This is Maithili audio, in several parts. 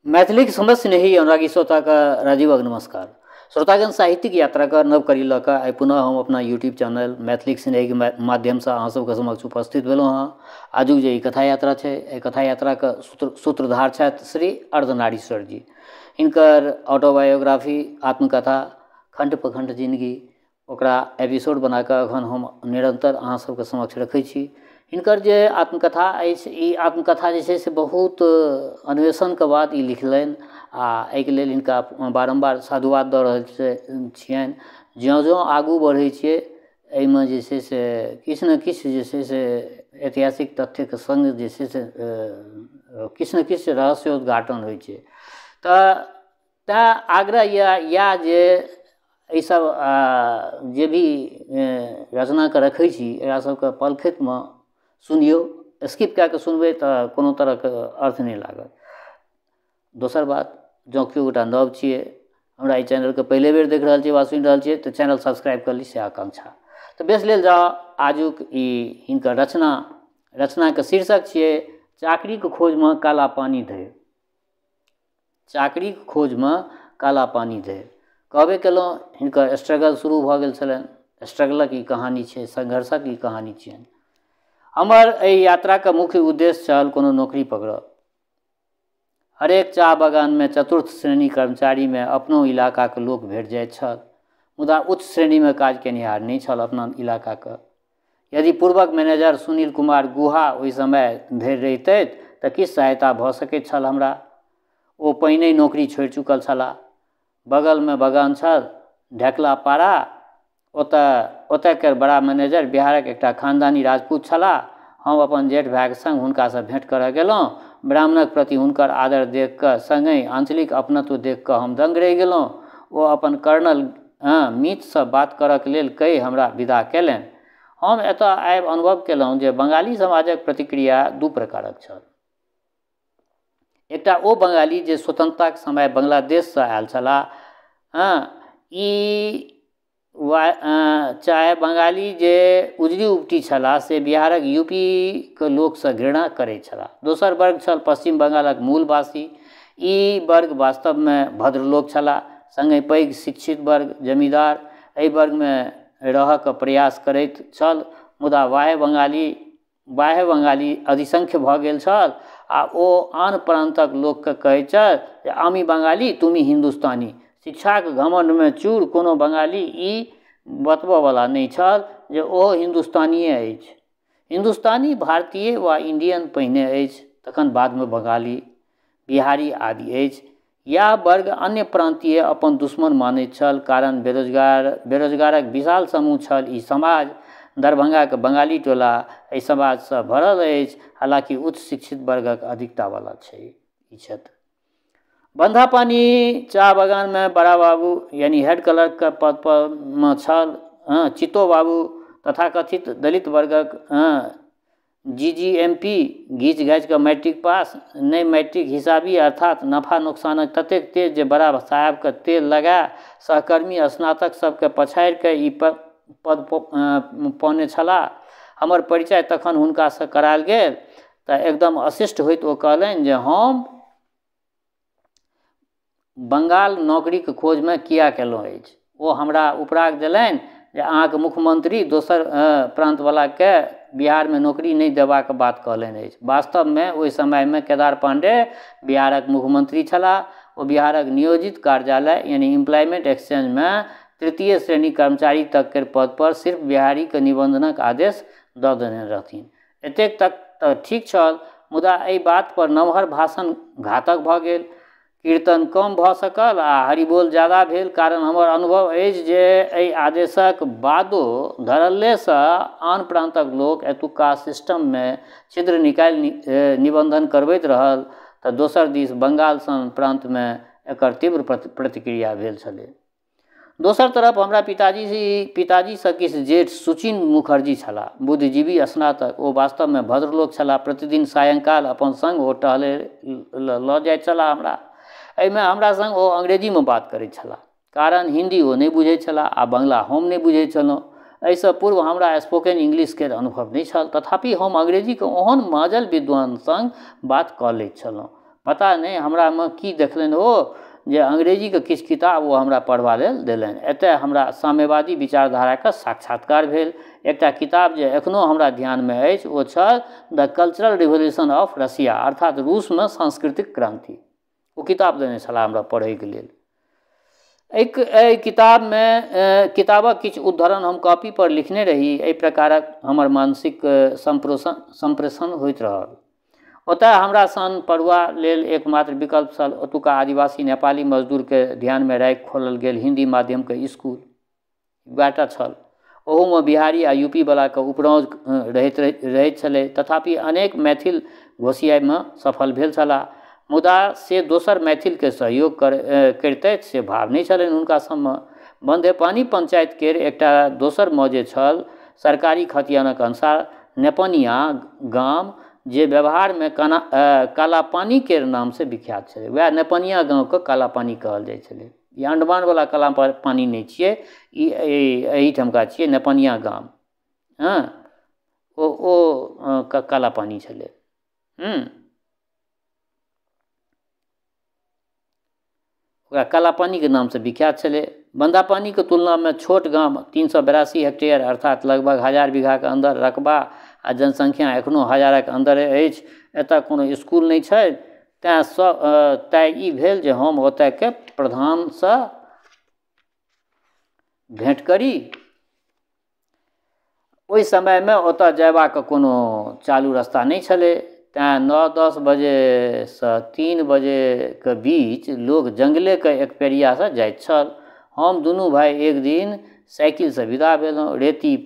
मैथिलीक समस्त स्नेही अनुरागी श्रोता का राजीवक नमस्कार। श्रोतागण साहित्यिक यात्रा का नव करी लऽ कऽ आइ पुनः हम अपना यूट्यूब चैनल मैथिलीक स्नेही के माध्यम से अहाँ सबके समक्ष उपस्थित भेलहुँ हँ। आजुक जे ई कथा यात्रा छै, एहि कथा यात्रा के सूत्रधार छथि श्री अर्धनारीश्वर जी। हिनकर ऑटोबायोग्राफी आत्मकथा खंड प्रखंड जिंदगी ओकरा एपिसोड बना कऽ अखन हम निरंतर अहाँ सबके समक्ष रखै छी। हिनकर जे आत्मकथा अछि, ई आत्मकथा जे छै से बहुत अन्वेषण के बाद ई लिखलनि आ एहिके लेल हिनका बारम्बार साधुवाद दऽ रहल छियनि। ज्यों ज्यों आगू बढ़ै छियै एहिमे जे छै से किछु ने किछु जे छै से ऐतिहासिक तथ्यके संग जे छै से किछु ने किछु रहस्योद्घाटन होइ छै। तऽ आग्रह या जे एहि सब जे भी रचना के रखै छी एकरा सबके पलखितमे सुनियो, स्किप कऽ के सुनबै तऽ कोनो तरहके अर्थ नहीं लागत। दोसर बात, जँ केओ गोटा नव छियै, हमरा ई चैनलके पहले बेर देख रहल छियै वा सुनि रहल छियै तऽ चैनल सब्सक्राइब कर ली से आकांक्षा। तऽ बेस लेल जाउ आजुक ई हिनकर रचनाके शीर्षक छियै चाकरीके खोजमे काला पानी धरि। चाकरीके खोजमे काला पानी धरि कहबे केलहुँ, हिनकर स्ट्रगल शुरू भऽ गेल छलनि। स्ट्रगलक ई कहानी छै, संघर्षक ई कहानी छियनि। हमर एहि यात्राके मुख्य उद्देश्य छल कोनो नौकरी पकड़ब। हरेक चाह बगानमे चतुर्थ श्रेणी कर्मचारीमे अपनो इलाकाके लोक भेट जाइत छल, मुदा उच्च श्रेणीमे काज केनिहार नहीं छल अपना इलाकाके। यदि पूर्वक मैनेजर सुनील कुमार गुहा ओहि समय धरि रहितथि तऽ किछु सहायता भऽ सकैत छल हमरा। ओ पहिने नौकरी छोड़ि चुकल छलाह। बगलमे बगान छल ढेकला पारा, ओतय के बड़ा मैनेजर बिहारक एकटा खानदानी राजपूत छलाह। हम अपन जेठ भाइके संग हुनकासँ भेँट करऽ गेलहुँ। ब्राह्मणक प्रति हुनकर आदर देख कऽ संगहि आंचलिक अपनत्व देख कऽ हम दंग रहि गेलहुँ। ओ अपन कर्नल मीतसँ बात करऽके लेल कहि हमरा विदा केलनि। हम एतऽ आबि अनुभव केलहुँ जे बंगाली समाजक प्रतिक्रिया दू प्रकारक छल। एकटा ओ बंगाली जे स्वतंत्रताके समय बांग्लादेशसँ आयल छलाह, ई चाहे बंगाली जे उजरी उपटी छलाह से बिहारक यूपी के लोकसँ घृणा करैत छलाह। दोसर वर्ग छल पश्चिम बंगालक मूलवासी। ई वर्ग वास्तवमे भद्र लोक छलाह, संगे पैघ शिक्षित वर्ग जमींदार एहि वर्गमे रहऽके प्रयास करैत छल। मुदा बाह्य बंगाली अधिसंख्य भऽ गेल छल आ ओ आन प्रान्तक लोकके कहैत छल जे आमी बंगाली तुमी हिंदुस्तानी। शिक्षाक घमंडमे चूर कोनो बंगाली ई बतबऽवला नहीं छल जे ओ हिंदुस्तानिये अछि। हिंदुस्तानी भारतीय वा इंडियन पहिने अछि, तखन बादमे बंगाली बिहारी आदि अछि। या वर्ग अन्य प्रांतीय अपन दुश्मन मानैत छल, कारण बेरोजगारक विशाल समूह छल। ई समाज दरभंगाके बंगाली टोला एहि समाजसँ भरल अछि, हालांकि उच्च शिक्षित वर्गक अधिकतावला छै ई क्षेत्र। बंधापानी चाह बगान में बड़ा बाबू यानी हेड क्लर्क के पद पर छल। चितो बाबू तथाकथित दलित वर्गक GGMP घीच घाच के मैट्रिक पास, नहीं मैट्रिक हिसाबी अर्थात नफा नुकसानक ततेक तेज जे बड़ा साहब के तेल लगा सहकर्मी स्नातक सबके पछाड़ि के ई पद पौने छलाह। हमर परिचय तखन हुनकासँ करायल गेल तऽ एकदम अशिष्ट होइत ओ कहलनि जे हम बंगाल नौकरीके खोजमे किया केलहुँ अछि। ओ हमरा उपराग देलनि जे अहाँके मुख्यमंत्री दोसर प्रान्तवलाके बिहारमे नौकरी नहीं देबाक बात कहलनि अछि। वास्तवमे ओहि समयमे केदार पांडे बिहारक मुख्यमंत्री छलाह। ओ बिहारक नियोजित कार्यालय यानी एम्प्लॉयमेंट एक्सचेंजमे तृतीय श्रेणी कर्मचारी तक के पद पर सिर्फ बिहारीके निबंधनक आदेश दऽ देने रहथिन। एतेक तक तऽ ठीक छल, मुदा एहि बात पर नमहर भाषण घातक भऽ गेल। कीर्तन कम भऽ सकल आ हरिबोल ज्यादा भेल, कारण हमर अनुभव अछि जे एहि आदेशक बादो धड़ल्लेसँ आन प्रान्तक लोक एतुका सिस्टममे छिद्र निकालि निबंधन करबैत रहल तऽ दोसर दिस बंगाल सन प्रान्तमे एकर तीव्र प्रतिक्रिया भेल छलै। दोसर तरफ हमरा पिताजीसँ किछु जेठ सुचिन मुखर्जी छलाह, बुद्धिजीवी स्नातक। ओ वास्तवमे भद्र लोक छलाह। प्रतिदिन सायंकाल अपन संग ओ टहलै लऽ जाइत छलाह हमरा। एहिमे हमरा संग ओ अंग्रेजीमे बात करैत छलाह, कारण हिंदी ओ नहीं बुझैत छलाह आ बंगला हम नहीं बुझैत छलहुँ। एहिसँ पूर्व हमरा स्पोकन इंग्लिशके अनुभव नहीं छल, तथापि हम अंग्रेजीके ओहन माजल विद्वान संग बात कऽ लैत छलहुँ। पता नहीं हमरा में की देखलनि ओ जे अंग्रेजी के किछु किताब ओ हमरा पढ़बा लेल देलनि। एतय हमरा साम्यवादी विचारधारा के साक्षात्कार भेल। एकटा किताब जे एखनो हमरा ध्यान में अछि ओ छल द कल्चरल रिवोल्यूशन ऑफ रशिया, अर्थात रूस में सांस्कृतिक क्रांति। ओ किताब देने छलाह हमरा पढ़ै के लेल। एहि किताब में किताबक किछु उद्धरण हम कॉपी पर लिखने रही। एहि प्रकारक हमर मानसिक संप्रेषण होइत रहल। ओतय हमरा सन पढ़ुआ लेल एकमात्र विकल्प छल ओतुका आदिवासी नेपाली मजदूर के ध्यान में राखि खोलल गेल हिंदी माध्यम के स्कूल। बाटा छल। ओहू में बिहारी आ यूपी वाला के उपरौज रहैत छलै, तथापि अनेक मैथिल घोषियाई में सफल भेल छलाह। मुदा से दोसर मैथिल के सहयोग करितैथ से भाव नहीं छलनि हुनका सबमे। बंदेपानी पंचायत केर एकटा दोसर मौजे छल सरकारी खतियानक अनुसार नेपनिया गाम, जे व्यवहार में कालापानी केर नाम से विख्यात छलै। वह नेपनिया गाँव के कालापानी कहल जाइ छलै। ई अंडमान वाला कालापानी नहीं छियै, ई एहिठमका छियै नेपनिया गाम। हाँ, ओ कालापानी छलै। ओकरा कालापानी के नाम से विख्यात छलै। बंदापानी के तुलना में छोट गाम 382 हेक्टेयर अर्थात लगभग 1000 बीघा के अंदर रकबा आ जनसंख्या एखनो 1000क अंदर अछि। एतय कोनो स्कूल नहीं छै। तैं ई भेल जे हम ओतय के प्रधान से भेंट करी। ओहि समय में ओतय जयबाक कोनो चालू रास्ता नहीं छलै। तैं 9-10 बजे से 3 बजे के बीच लोग जंगले के एक पेरिया से जाइत छल। हम दुनू भाई एक दिन साइकिल से विदा भेलहुँ। रेती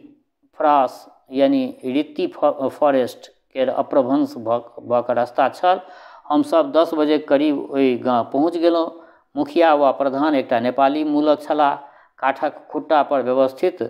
फ्रास यानी रित्ती फॉरेस्ट के अप्रभंश भऽ कऽ रास्ता छल। हम सब 10 बजे करीब ओहि गाँव पहुँच गेलहुँ। मुखिया वा प्रधान एकटा नेपाली मूलक छलाह। काठक खुट्टा पर व्यवस्थित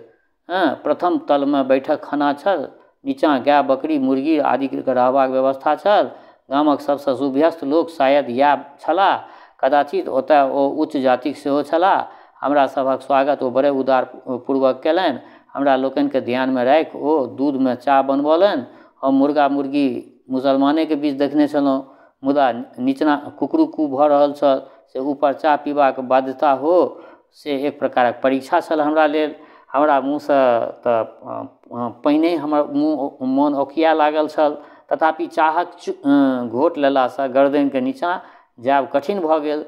प्रथम तल में बैठक खाना छल। नीचाँ गाय बकरी मुर्गी आदि के रहबाक व्यवस्था छल। गामक सबसँ सुभ्यस्त लोक शायद इएह छलाह। कदाचित ओतय ओ उच्च जातिक सेहो छलाह। हमरा सभक स्वागत ओ बड़े उदार पूर्वक कयलनि। हमरा लोकनि के ध्यान में राखि ओ दूध में चाह बनबौलनि। हम मुर्गा मुर्गी मुसलमाने के बीच देखने छलहुँ, मुदा नीचना कुकरुकू भऽ रहल छल से ऊपर चाह पीबाक बाध्यता हो से एक प्रकारक परीक्षा छल हमरा लेल। हमरा मुँह से तऽ पहिने हमर मोन औकिया लागल छल, तथापि चाहक घोट लेला से गर्दन के नीचाँ जायब कठिन भऽ गेल।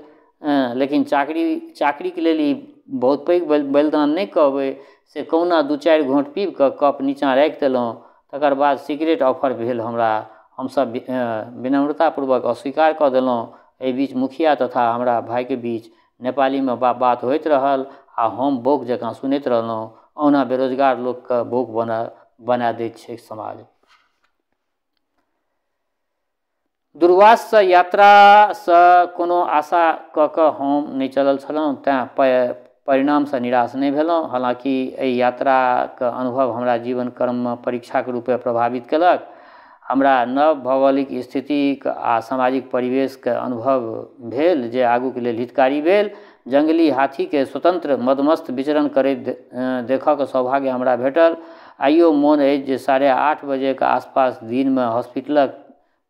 लेकिन चाकरी के लेल ई बहुत पैघ बलिदान नहीं कहबै। से कहुना 2-4 घोंट पीब कऽ कप नीचाँ राखि देलहुँ। तकर बाद सिगरेट ऑफर भेल हमरा। हमसब विनम्रतापूर्वक अस्वीकार कऽ देलहुँ। एहि बीच मुखिया तथा हमरा भाई के बीच नेपाली में बात होइत रहल आ हम बोक जकाँ सुनैत रहलहुँ। ओना बेरोजगार लोक के बोक बना दैत छै समाज। दूरवास से यात्रा से कोनो आशा कऽ कऽ हम नहीं चलल छलहुँ। तैं परिणाम से निराश नहीं भेलहुँ। हालांकि एहि यात्रा के अनुभव हमरा जीवन क्रम में परीक्षा के रूपे प्रभावित केलक। हमरा नव भौगोलिक स्थिति आ सामाजिक परिवेश के अनुभव भेल जे आगू के लेल हितकारी भेल। जंगली हाथी के स्वतंत्र मदमस्त विचरण करैत देखऽ के सौभाग्य हमरा भेटल। आइयो मोन अछि जे 8:30 बजे के आसपास दिन में हॉस्पिटलक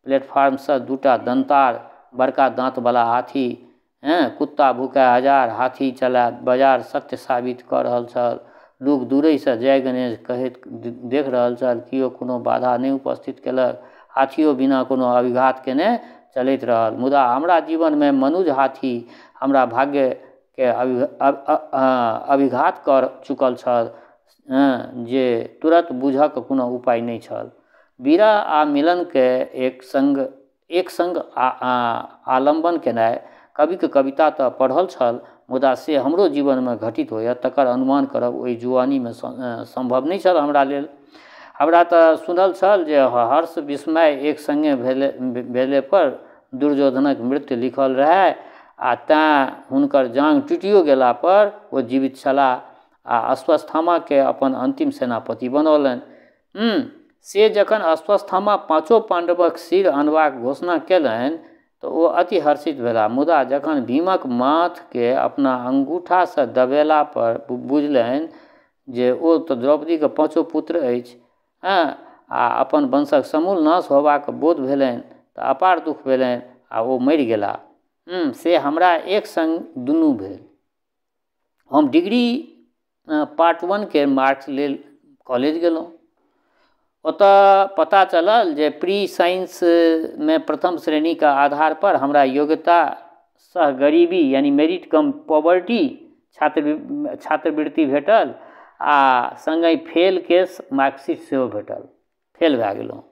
प्लेटफॉर्म से 2टा दंतार बड़का दांत वाला हाथी कुत्ता भूखे हजार हाथी चला बाजार सत्य साबित कऽ रहल छल। लोग दूरे से जय गणेश कहैत देख रहल छल। कियो कोनो बाधा नहीं उपस्थित केलक। हाथियो बिना कोनो अभिघात केने चलैत रहल। मुदा हमरा जीवन में मनुज हाथी हमरा भाग्य के अभिघात कर चुकल छल जे तुरंत बुझक कोनो उपाय नहीं छल। विरह आ मिलन के एक संग आलम्बन केनाइ कवि के कविता तऽ पढ़ल छल, मुदा से हमरो जीवन में घटित होयत तकर अनुमान करब ओहि जुआनी में संभव नहीं छल हमरा लेल। हमरा तऽ सुनल छल जे हर्ष विस्मय एक संगे भेले पर दुर्योधनक मृत्यु लिखल रहै आ तें हुनकर जांग टूटियो गेला पर ओ जीवित छलाह आ अश्वत्थामा के अपन अंतिम सेनापति बनौलनि। से जखन अश्वत्थामा 5 पांडवक सिर अनबाक घोषणा केलनि तऽ ओ अति हर्षित भेला। मुदा जखन भीमक माथ के अपना अंगूठा से दबेला पर बुझलनि जे ओ तऽ द्रौपदी के 5 पुत्र अछि आ अपन वंशक समूल नाश होबाक बोध भेलनि तऽ अपार दुख भेलनि आ ओ मरि गेला से हमरा एक संग दुनू भेल। हम डिग्री पार्ट 1 के मार्क्स लेल कॉलेज गेलहुँ। ओतऽ पता चलल जे प्री साइंस में प्रथम श्रेणी के आधार पर हमरा योग्यता सह गरीबी यानी मेरिट कम पॉवर्टी छात्रवृत्ति भेटल आ संगे फेल के मार्कशीट सेहो भेटल। फेल भए गेलहुँ।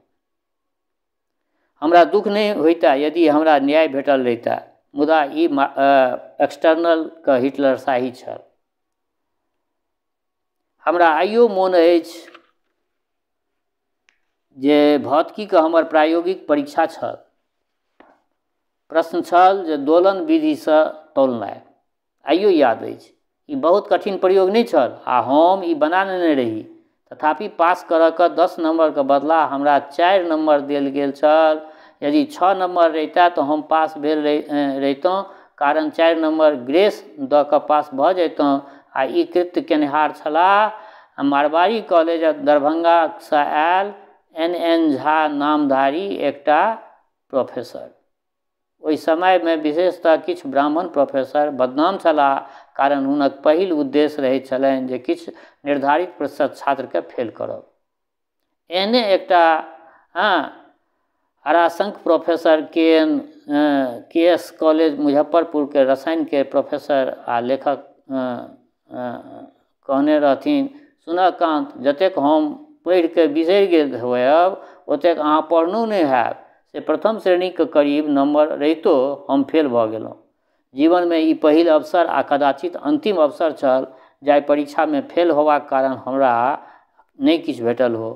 हमरा दुख नहीं होइता यदि हमरा न्याय भेटल रहिता, मुदा ई एक्सटर्नल के हिटलरशाही छल। हमरा आइयो मोन अछि जे भौतिकी के हमर प्रायोगिक परीक्षा छल। प्रश्न छल जे दोलन विधि से तोलनाइ। आइयो याद अछि। ई बहुत कठिन प्रयोग नहीं छल आ हम ई बना लेने रही। तथापि पास करऽ के 10 नंबर के बदला हमरा 4 नंबर देल गेल छल। यदि 6 नंबर रहिता तो हम पास भेल रहितौं, कारण 4 नंबर ग्रेस दऽ कऽ पास भऽ जैतौं। आ ई कृत्य केनिहार छलाह मारवाड़ी कॉलेज दरभंगा से आयल NN झा नामधारी एकटा प्रोफेसर। ओहि समय में विशेषतः किछु ब्राह्मण प्रोफेसर बदनाम छलाह, कारण हुनक पहिल उद्देश्य रहैत छलनि जे किछु निर्धारित प्रतिशत छात्र के फेल करब। एहने एकटा हराशंक प्रोफेसर KS कॉलेज मुजफ्फरपुर के रसायन के प्रोफेसर आ लेखक कहने रहथिन, सुनकांत, जतेक हम पढ़ि के बिसरि गेल होयब ओतेक अहाँ पढ़नो नहीं हैब। से प्रथम श्रेणी के करीब नंबर रहितो हम फेल भऽ गेलहुँ। जीवन में ई पहिल अवसर आ कदाचित अंतिम अवसर छल जाहि परीक्षा में फेल होबाक कारण हमरा नहीं किछु भेटल हो।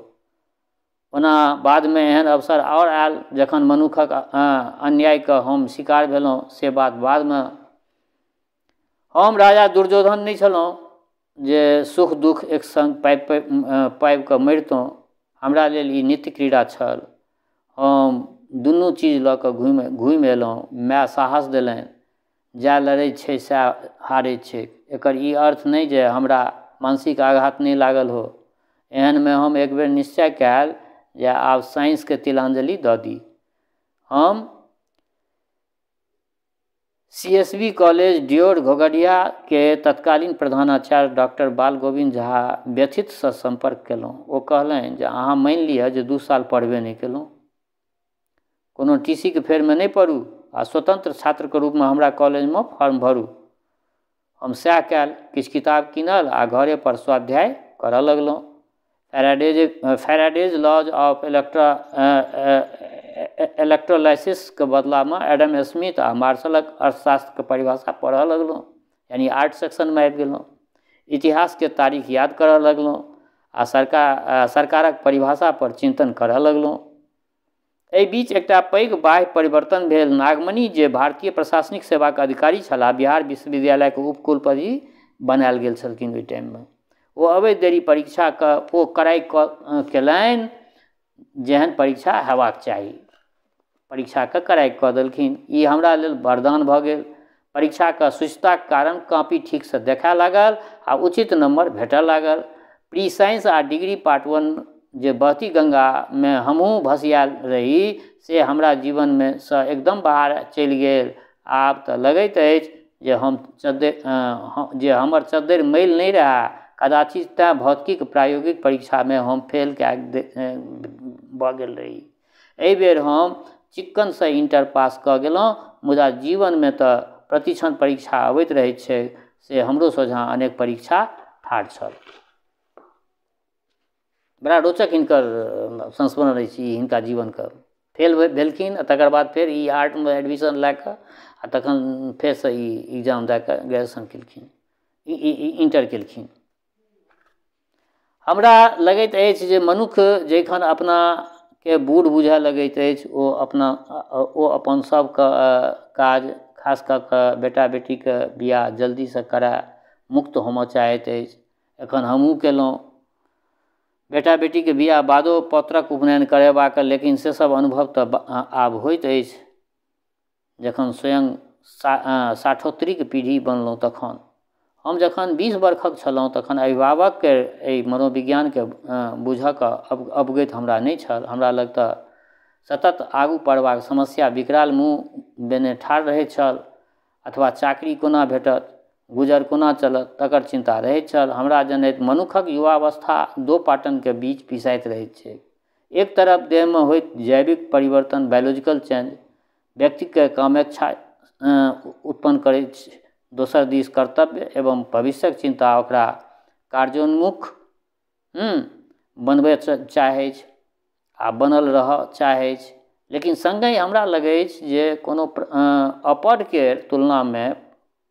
ओना बाद में एहन अवसर और आयल जखन मनुखक अन्याय के हम शिकार भेलहुँ। से बात बाद में। हम राजा दुर्योधन नहीं छलहुँ जे सुख दुख एक संग पाबि कऽ मरितहुँ। हमरा लेल ई नित्य क्रीड़ा छल। हम दुनू चीज लऽ कऽ घुमि एलहुँ। माय साहस देलनि, जा लड़ै छै सएह हारै छै। एकर ई अर्थ नहीं जे हमरा मानसिक आघात नहीं लागल हो। एहन में हम एक बेर निश्चय कयल जे आब साइंस के तिलांजलि दऽ दी। हम CSB कॉलेज डियोढ़ घोघडिया के तत्कालीन प्रधानाचार्य डॉक्टर बाल गोविंद झा व्यथित से संपर्क केलहुँ। ओ कहलनि जे अहाँ मानि लिअ जे 2 साल पढ़बे नहीं केलहुँ, कोनो TC के फेर में नहीं पढ़ू आ स्वतंत्र छात्र के रूप में हमरा कॉलेज में फॉर्म भरू। हम सएह कयल, किछु किताब कीनल आ घरे पर स्वाध्याय करऽ लगलहुँ। फैराडेज लॉज ऑफ इलेक्ट्रोलाइसिस के बदला में एडम स्मिथ आ मार्शलक अर्थशास्त्र के परिभाषा पढ़ऽ लगलहुँ, यानी आर्ट सेक्शन में आबि गेलहुँ। इतिहास के तारीख याद करऽ लगलहुँ आ सरकारक परिभाषा पर चिंतन करऽ लगलहुँ। एहि बीच एकटा पैघ बाह्य परिवर्तन भेल। नागमणि जे भारतीय प्रशासनिक सेवा के अधिकारी छलाह, बिहार विश्वविद्यालय के उपकुलपति बनायल गेल छलखिन ओहि टाइम में। ओ अबैत देरी परीक्षा के ओ कड़ाई केलनि जेहन परीक्षा हेबाक चाही। परीक्षा के कड़ाई कऽ देलखिन। ई हमरा लेल वरदान भऽ गेल। परीक्षा के शुचिता के कारण कॉपी ठीक से देखा लागल आ उचित नंबर भेटऽ लागल। प्री साइंस आ डिग्री पार्ट 1 जे बहती गंगा में हमहूँ भसियाल रही, से हमरा जीवन में से एकदम बाहर चलि गेल। आब तऽ लगैत अछि जे हमर चद्दरि मैल नहीं रहा। कदाचित तेँ भौतिकी के प्रायोगिक परीक्षा में हम फेल भऽ गेल रही। एहि बेर हम चिक्कन से इंटर पास कऽ गेलहुँ, मुदा जीवन में तऽ प्रतिक्षण परीक्षा अबैत रहैत छै। से हमरो सोझाँ अनेक परीक्षा ठाढ़ छल। बड़ा रोचक हिनकर संस्मरण अछि हिनका जीवन के। फेल भेलखिन, तकर बाद फेर ई आर्ट में एडमिशन लए कऽ आ तखन फेर से ई एग्जाम दए कऽ ग्रेजुएशन केलखिन, इंटर केलखिन। हमरा लगैत अछि जे मनुख जखन अपना के बूढ़ बुझए लगैत अछि, ओ अपन सब काज, खास कऽ कऽ बेटा बेटी के बियाह जल्दी से कराए मुक्त होमय चाहैत अछि। एखन हमहूँ केलहुँ। बेटा बेटी के बियाह बादो पौत्रक उपनयन करेबाक, लेकिन से सब अनुभव तऽ आब होइत अछि जखन स्वयं 60 के पीढ़ी बनलहुँ तखन। हम जखन 20 वर्षक छलहुँ तखन अभिभावक के एहि मनोविज्ञान के बुझऽ के अवगति हमरा नहीं छल। हमरा लग तऽ सतत आगू बढ़बाक समस्या, विकराल मुँह बेने ठाढ़ रहैत छल, अथवा चाकरी कोना भेटत, गुजर कोना चलत, तकर चिंता रहैत छल। हमरा जनैत मनुखक युवावस्था दो पाटनके बीच पिसाइत रहैत छै। एक तरफ देहमे होइत जैविक परिवर्तन, बायोलॉजिकल चेंज व्यक्तिके कामेच्छा उत्पन्न करैत छै, दोसर दिस कर्तव्य एवं भविष्यक चिंता ओकरा कार्योन्मुख बनबय चाहै छै आ बनल रहय चाहै छै। लेकिन संगहि हमरा लगै छै जे कोनो अपढ़ के तुलनामे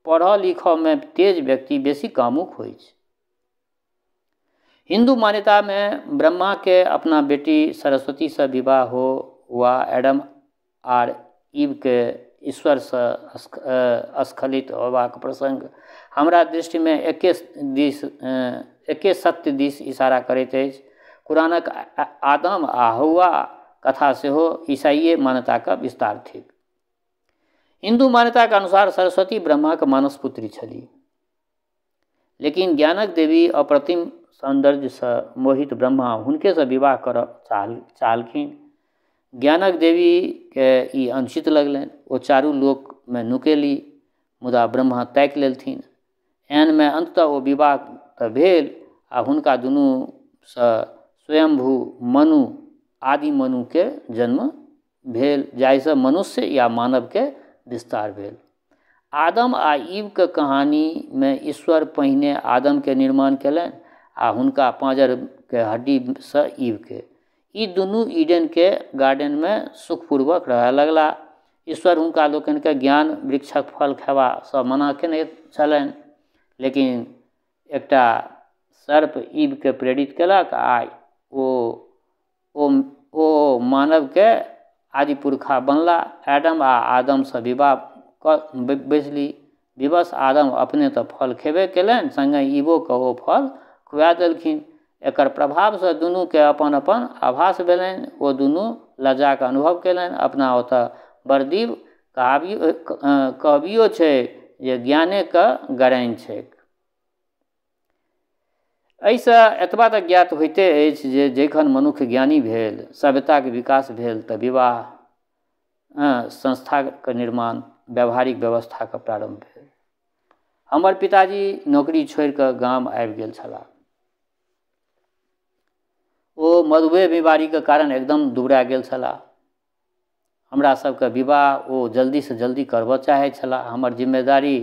पढ़ऽ लिखऽमे तेज व्यक्ति बेसी कामुक होइ छै। हिंदू मान्यता में ब्रह्मा के अपना बेटी सरस्वती से विवाह हो वा एडम आर ईव के ईश्वर से स्खलित होबाक प्रसंग हमरा दृष्टि में एके सत्य दिस इशारा करैत अछि। कुरानक आदम आ हव्वा कथा सेहो ईसाईय मान्यता का विस्तार थिक। हिंदू मान्यता के अनुसार सरस्वती ब्रह्मा के मानस पुत्री छली, लेकिन ज्ञानक देवी अप्रतिम सौंदर्य से मोहित ब्रह्मा हुनके से विवाह कर चाहलखिन। ज्ञानक देवी के ई अनुचित लगलनि। ओ चारू लोक में नुकेली, मुदा ब्रह्मा ताकि लेलथिन। एहन में अंततः ओ विवाह तऽ भेल आ हुनका दुनू से स्वयंभू मनु आदि मनु के जन्म भेल, जाहिसँ मनुष्य या मानव के विस्तार भेल। आदम आ ईव के कहानी में ईश्वर पहिने आदम के निर्माण केलनि आ हुनका पाँजर के हड्डी से ईव के। ई दुनू ईडन के गार्डन में सुखपूर्वक रहय लगला। ईश्वर हुनका लोकनि के ज्ञान वृक्षक फल खेबा से मना केने छलनि, लेकिन एकटा सर्प ईव के प्रेरित केलक आ ओ मानव के आदि पुरखा बनला। एडम आ आदम से विवाह बैसली। विवश आदम अपने तो फल खेबे केलनि, संगे ईवो के ओ फल खुआ देलखिन। एकर प्रभाव से दुनू के अपन अपन आभास भेलनि। ओ दुनू लज्जा के अनुभव केलनि। अपना ओतऽ बरदीव कहबियो छै जे ज्ञाने के गराइन छैक। एहिसँ एतबा तक ज्ञात होइते अछि जे जखन मनुष्य ज्ञानी भेल, सभ्यता के विकास भेल, तऽ विवाह संस्था के निर्माण, व्यावहारिक व्यवस्था के प्रारंभ भेल। हमर पिताजी नौकरी छोड़ि कऽ गाम आबि गेल छलाह। ओ मधुमेह बीमारी के कारण एकदम दुबरा गेल छलाह। हमरा सबके विवाह ओ जल्दी से जल्दी करबऽ चाहै छलाह। हमर जिम्मेदारी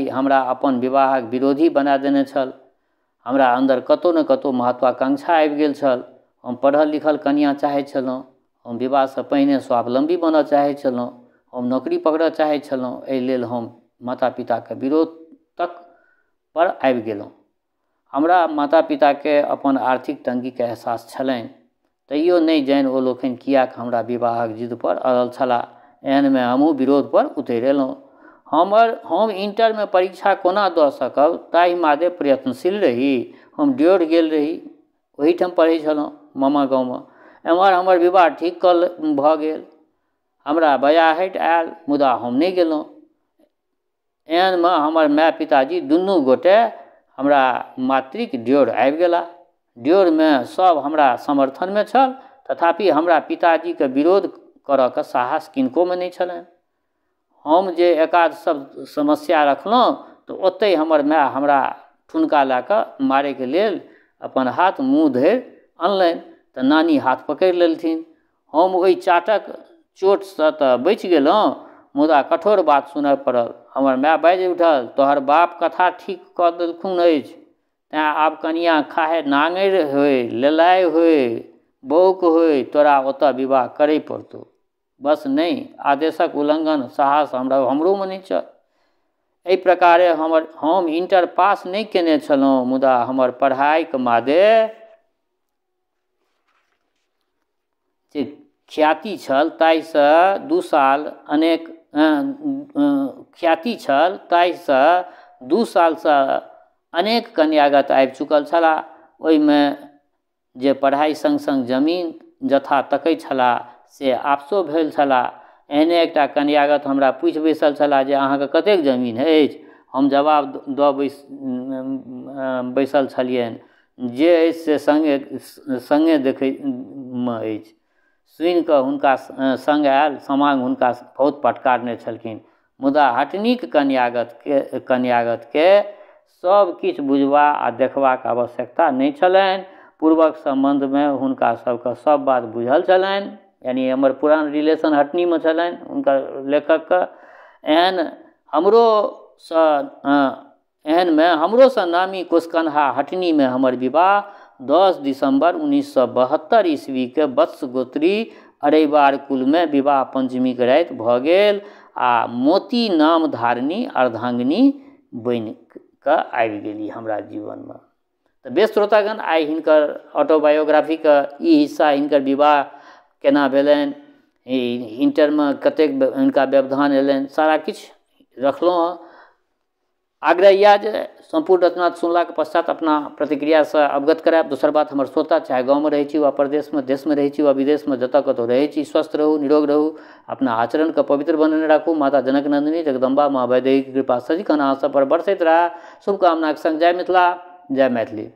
हमरा अपन विवाहक विरोधी बना देने छल। हमरा अंदर कतौ न कतौ महत्वाकांक्षा आबि गेल छल। हम पढ़ल लिखल कन्या चाहै छलहुँ। हम विवाह से पहिने स्वावलंबी बनऽ चाहै छलहुँ। हम नौकरी पकड़ऽ चाहै छलहुँ। एहि लेल हम माता पिता के विरोध तक पर आबि गेलहुँ। हमरा माता पिता के अपन आर्थिक तंगी के एहसास छलनि, तैयो नहि जानि ओ लोकनि कियाक हमरा विवाहक जिद पर अड़ल छलाह। एहन में हमहूँ विरोध पर उतरि एलहुँ। हम इंटर में परीक्षा कोना दऽ सकब ताहि मादे प्रयत्नशील रही। हम ड्योढ़ गेल रही, ओहिठाम पढ़ै छलहुँ मामा गाँवमे। एम्हर हमर विवाह ठीक भऽ गेल। हमरा बयाहटि आयल, मुदा हम नहि गेलहुँ। एहन में हमर माय पिताजी दुनू गोटे हमरा मातृक ड्योढ़ आबि गेला। ड्योढ़ में सब हमरा समर्थन में छल, तथापि हमरा पिताजी के विरोध करऽ के साहस किनको में नहि छलनि। हम जे एकाध शब्द समस्या रखलहुँ तऽ ओतहि हमर माय हमरा ठुनका लऽ कऽ मारै के लेल अपन हाथ मुँह धरि अनलनि, तऽ नानी हाथ पकड़ि लेलथिन। हम ओहि चाटक चोटसँ तऽ बचि गेलहुँ, मुदा कठोर बात सुनऽ पड़ल। हमर माय बाजि उठल, तोहर बाप कथा ठीक कऽ देलखुन अछि, तैँ आब कनिया खाहे नांगरि होय, लेलाइ होय, बौक होय, तोरा ओतऽ विवाह करय पड़तौ। बस नहीं, आदेशक उल्लंघन साहस हमरो में नहीं छल। एहि प्रकारे हम इंटर पास नहीं केने छलहुँ, मुदा हमर पढ़ाई के मादे जे ख्याति छल ताहिसँ 2 सालसँ अनेक कन्यागत आबि चुकल छलाह। ओहिमे जे पढ़ाई संग संग जमीन जथा तकै छलाह से आपसो भेल छलाह। एहने एकटा कन्यागत हमरा पूछि बैसल छलाह जे अहाँके कतेक जमीन अछि। हम जवाब दऽ बैसल छलियनि जे अछि से संगे देखैमे अछि। सुनि कऽ हुनका संग आयल, समांग हुनका बहुत फटकारने छलखिन, मुदा हटनीक कन्यागतके सब किछु बुझबा आ देखबाक आवश्यकता नहि छलनि। पूर्वक संबंधमे हुनका सबके सब बात बुझल छलनि, यानी हमर पुरान रिलेशन हटनीमे छलनि हुनकर लेखकके। एहनमे हमरोसँ नामी कुशकन्हा हटनीमे हमर विवाह 10 दिसंबर 1972 ईस्वीके वत्स गोत्री अरैवार कुलमे विवाह पंचमीके राति भऽ गेल आ मोती नाम धारिणी अर्धांगिनी बनि कऽ आबि गेली हमरा जीवनमे। तऽ बेस श्रोतागण, आइ हिनकर ऑटोबायोग्राफीके ई हिस्सा, हिनकर विवाह केना भेलनि, इंटरमे कतेक हिनका व्यवधान एलनि, सारा किछु रखलहुँ हँ। आग्रह यऽ जे सम्पूर्ण रचना सुनलाक पश्चात अपना प्रतिक्रियासँ अवगत करायब। दोसर बात, हमर श्रोता चाहे गाँवमे रहै छी वा प्रदेशमे, देशमे रहै छी वा विदेशमे, जतऽ कतौ रहै छी, स्वस्थ रहू, निरोग रहू, अपना आचरणके पवित्र बनेने राखू। माता जनक नंदिनी जगदम्बा माँ वैदेहीके कृपा सदिखन अहाँ सब पर बरसैत रहा। शुभकामनाक संग जय मिथिला, जय मैथिली।